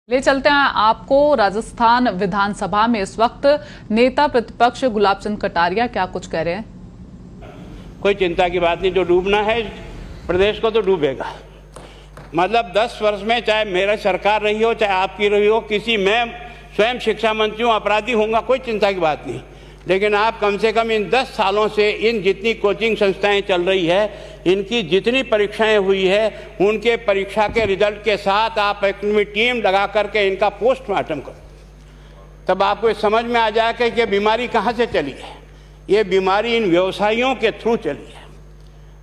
ले चलते हैं आपको राजस्थान विधानसभा में इस वक्त नेता प्रतिपक्ष गुलाब चंद कटारिया क्या कुछ कह रहे हैं। कोई चिंता की बात नहीं, जो डूबना है प्रदेश को तो डूबेगा। मतलब 10 वर्ष में चाहे मेरा सरकार रही हो चाहे आपकी रही हो, किसी मैं स्वयं शिक्षा मंत्री हूँ, अपराधी होऊंगा, कोई चिंता की बात नहीं। लेकिन आप कम से कम इन 10 सालों से इन जितनी कोचिंग संस्थाएं चल रही है, इनकी जितनी परीक्षाएं हुई है, उनके परीक्षा के रिजल्ट के साथ आप एक टीम लगा करके इनका पोस्टमार्टम करो, तब आपको ये समझ में आ जाएगा कि ये बीमारी कहाँ से चली है। ये बीमारी इन व्यवसायियों के थ्रू चली है।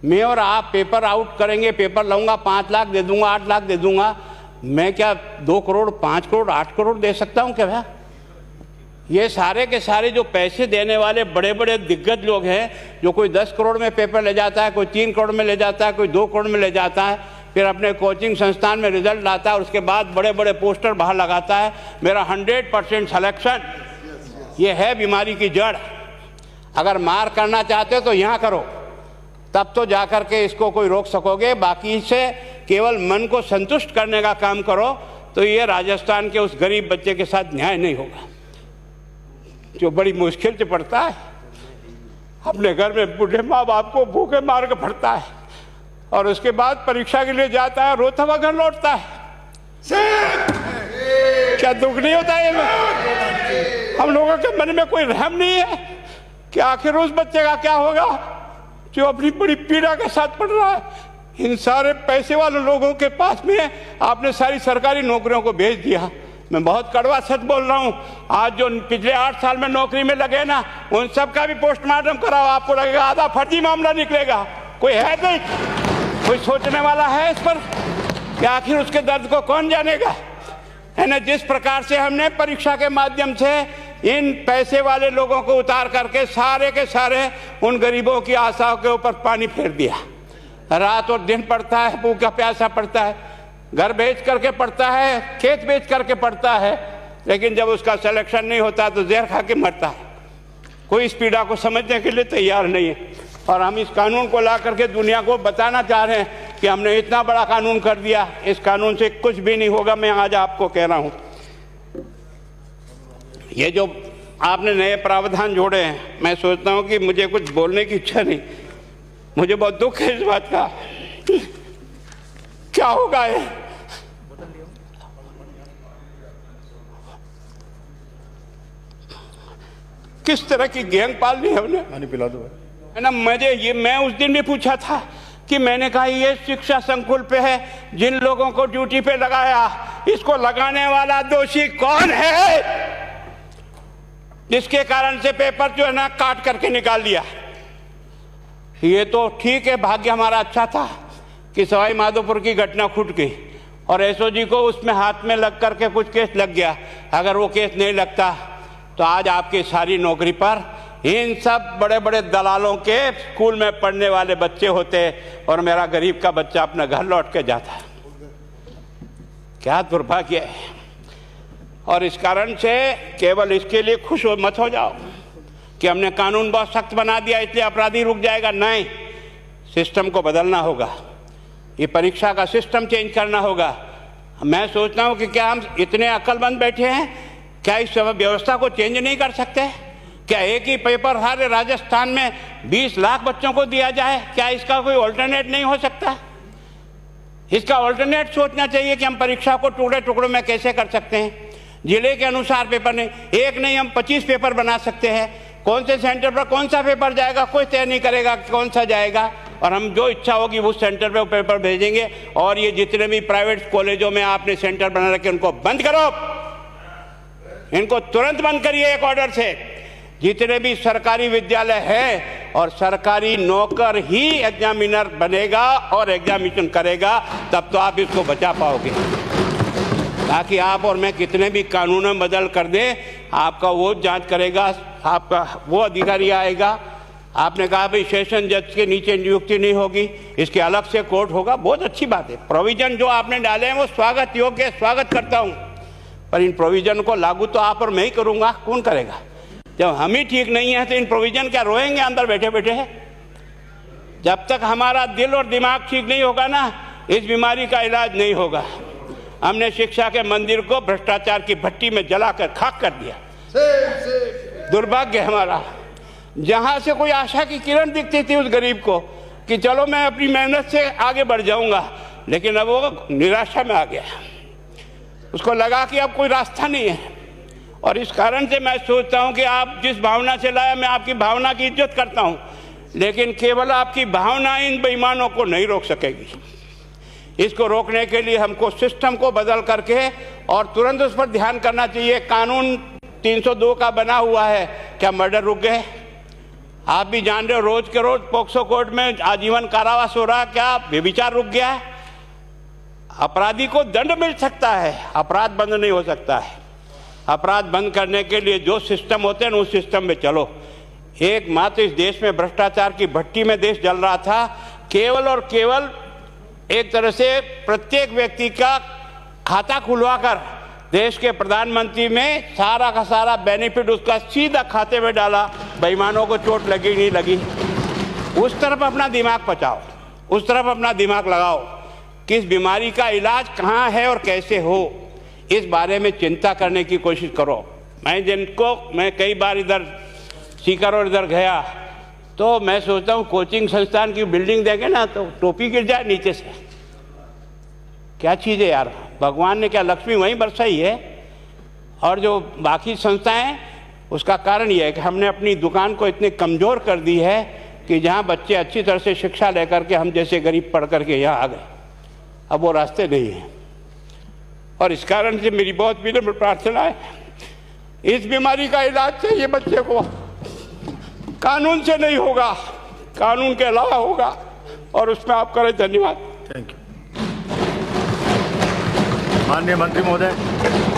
मैं और आप पेपर आउट करेंगे, पेपर लाऊंगा, 5 लाख दे दूंगा, 8 लाख दे दूंगा, मैं क्या 2 करोड़ 5 करोड़ 8 करोड़ दे सकता हूँ क्या भैया? ये सारे के सारे जो पैसे देने वाले बड़े बड़े दिग्गज लोग हैं, जो कोई 10 करोड़ में पेपर ले जाता है, कोई 3 करोड़ में ले जाता है, कोई 2 करोड़ में ले जाता है, फिर अपने कोचिंग संस्थान में रिजल्ट लाता है, उसके बाद बड़े बड़े पोस्टर बाहर लगाता है, मेरा 100% सिलेक्शन। ये है बीमारी की जड़। अगर मार करना चाहते हो तो यहाँ करो, तब तो जा कर के इसको कोई रोक सकोगे। बाकी से केवल मन को संतुष्ट करने का काम करो तो ये राजस्थान के उस गरीब बच्चे के साथ न्याय नहीं होगा, जो बड़ी मुश्किल से पढ़ता है, अपने घर में बूढ़े माँ बाप को भूखे मार के पढ़ता है और उसके बाद परीक्षा के लिए जाता है, रोता हुआ घर लौटता है। क्या दुख नहीं होता है? हम लोगों के मन में कोई रहम नहीं है कि आखिर उस बच्चे का क्या होगा जो अपनी बड़ी पीड़ा के साथ पढ़ रहा है। इन सारे पैसे वाले लोगों के पास में आपने सारी सरकारी नौकरियों को भेज दिया। मैं बहुत कड़वा सच बोल रहा हूँ। आज जो पिछले 8 साल में नौकरी में लगे ना, उन सब का भी पोस्टमार्टम कराओ, आपको लगेगा आधा फर्जी मामला निकलेगा। कोई है नहीं, कोई सोचने वाला है इस पर कि आखिर उसके दर्द को कौन जानेगा, है ना। जिस प्रकार से हमने परीक्षा के माध्यम से इन पैसे वाले लोगों को उतार करके सारे के सारे उन गरीबों की आशाओं के ऊपर पानी फेर दिया। रात और दिन पढ़ता है, भूखा प्यासा पढ़ता है, घर बेच करके पढ़ता है, खेत बेच करके पढ़ता है, लेकिन जब उसका सिलेक्शन नहीं होता तो जहर खा के मरता है। कोई इस पीड़ा को समझने के लिए तैयार नहीं है। और हम इस कानून को ला करके दुनिया को बताना चाह रहे हैं कि हमने इतना बड़ा कानून कर दिया, इस कानून से कुछ भी नहीं होगा। मैं आज आपको कह रहा हूँ, ये जो आपने नए प्रावधान जोड़े हैं, मैं सोचता हूँ कि मुझे कुछ बोलने की इच्छा नहीं, मुझे बहुत दुख है इस बात का। क्या होगा ये? किस तरह की गैंग पालनी है हमने? पानी पिला दो, है ना। मैं उस दिन भी पूछा था कि मैंने कहा ये शिक्षा संकुल पे है, जिन लोगों को ड्यूटी पे लगाया, इसको लगाने वाला दोषी कौन है, जिसके कारण से पेपर जो है ना काट करके निकाल दिया। ये तो ठीक है, भाग्य हमारा अच्छा था कि सवाई माधोपुर की घटना फूट गई और एसओजी को उसमें हाथ में लग करके कुछ केस लग गया। अगर वो केस नहीं लगता तो आज आपकी सारी नौकरी पर इन सब बड़े बड़े दलालों के स्कूल में पढ़ने वाले बच्चे होते और मेरा गरीब का बच्चा अपना घर लौट के जाता। क्या दुर्भाग्य है। और इस कारण से केवल इसके लिए खुश मत हो जाओ कि हमने कानून बहुत सख्त बना दिया इसलिए अपराधी रुक जाएगा। नहीं, सिस्टम को बदलना होगा, ये परीक्षा का सिस्टम चेंज करना होगा। मैं सोचता हूँ कि क्या हम इतने अक्लमंद बैठे हैं, क्या इस व्यवस्था को चेंज नहीं कर सकते? क्या एक ही पेपर हर राजस्थान में 20 लाख बच्चों को दिया जाए? क्या इसका कोई ऑल्टरनेट नहीं हो सकता? इसका ऑल्टरनेट सोचना चाहिए कि हम परीक्षा को टुकड़े टुकड़ों में कैसे कर सकते हैं। जिले के अनुसार पेपर नहीं, एक नहीं हम 25 पेपर बना सकते हैं। कौन से सेंटर पर कौन सा पेपर जाएगा कोई तय नहीं करेगा कौन सा जाएगा, और हम जो इच्छा होगी उस सेंटर पे वो पेपर भेजेंगे। और ये जितने भी प्राइवेट कॉलेजों में आपने सेंटर बना रखे उनको बंद करो, इनको तुरंत बंद करिए एक ऑर्डर से। जितने भी सरकारी विद्यालय है और सरकारी नौकर ही एग्जामिनर बनेगा और एग्जामिनेशन करेगा, तब तो आप इसको बचा पाओगे। ताकि आप और मैं कितने भी कानून बदल कर दें, आपका वो जांच करेगा, आपका वो अधिकारी आएगा। आपने कहा भाई सेशन जज के नीचे नियुक्ति नहीं होगी, इसके अलग से कोर्ट होगा, बहुत अच्छी बात है। प्रोविजन जो आपने डाले हैं वो स्वागत योग्य है, स्वागत करता हूँ, पर इन प्रोविजन को लागू तो आप और मैं ही करूँगा, कौन करेगा? जब हम ही ठीक नहीं है तो इन प्रोविजन क्या रोएंगे अंदर बैठे बैठे? जब तक हमारा दिल और दिमाग ठीक नहीं होगा ना, इस बीमारी का इलाज नहीं होगा। हमने शिक्षा के मंदिर को भ्रष्टाचार की भट्टी में जलाकर खाक कर दिया। दुर्भाग्य हमारा, जहां से कोई आशा की किरण दिखती थी उस गरीब को कि चलो मैं अपनी मेहनत से आगे बढ़ जाऊंगा, लेकिन अब वो निराशा में आ गया। उसको लगा कि अब कोई रास्ता नहीं है। और इस कारण से मैं सोचता हूं कि आप जिस भावना से लाया, मैं आपकी भावना की इज्जत करता हूं, लेकिन केवल आपकी भावना इन बेईमानों को नहीं रोक सकेगी। इसको रोकने के लिए हमको सिस्टम को बदल करके और तुरंत उस पर ध्यान करना चाहिए। कानून 302 का बना हुआ है, क्या मर्डर रुक गए? आप भी जान रहे हो, रोज के रोज पोक्सो कोर्ट में आजीवन कारावास हो रहा, क्या व्यभिचार रुक गया है? अपराधी को दंड मिल सकता है, अपराध बंद नहीं हो सकता है। अपराध बंद करने के लिए जो सिस्टम होते हैं उस सिस्टम में चलो। एकमात्र इस देश में भ्रष्टाचार की भट्टी में देश जल रहा था। केवल और केवल एक तरह से प्रत्येक व्यक्ति का खाता खुलवाकर देश के प्रधानमंत्री में सारा का सारा बेनिफिट उसका सीधा खाते में डाला। बेईमानों को चोट लगी नहीं लगी। उस तरफ अपना दिमाग बचाओ, उस तरफ अपना दिमाग लगाओ। किस बीमारी का इलाज कहाँ है और कैसे हो, इस बारे में चिंता करने की कोशिश करो। मैं कई बार इधर सीकर और इधर गया तो मैं सोचता हूँ कोचिंग संस्थान की बिल्डिंग देंगे ना तो टोपी गिर जाए नीचे से। क्या चीज़ है यार, भगवान ने क्या लक्ष्मी वहीं बरसाई है? और जो बाकी संस्थाएं, उसका कारण यह है कि हमने अपनी दुकान को इतनी कमज़ोर कर दी है कि जहाँ बच्चे अच्छी तरह से शिक्षा लेकर के हम जैसे गरीब पढ़ करके यहाँ आ गए, अब वो रास्ते नहीं हैं। और इस कारण से मेरी बहुत विनम्र प्रार्थना है, इस बीमारी का इलाज चाहिए बच्चे को, कानून से नहीं होगा, कानून के अलावा होगा। और उसमें आप करें। धन्यवाद। Thank you. माननीय मंत्री महोदय।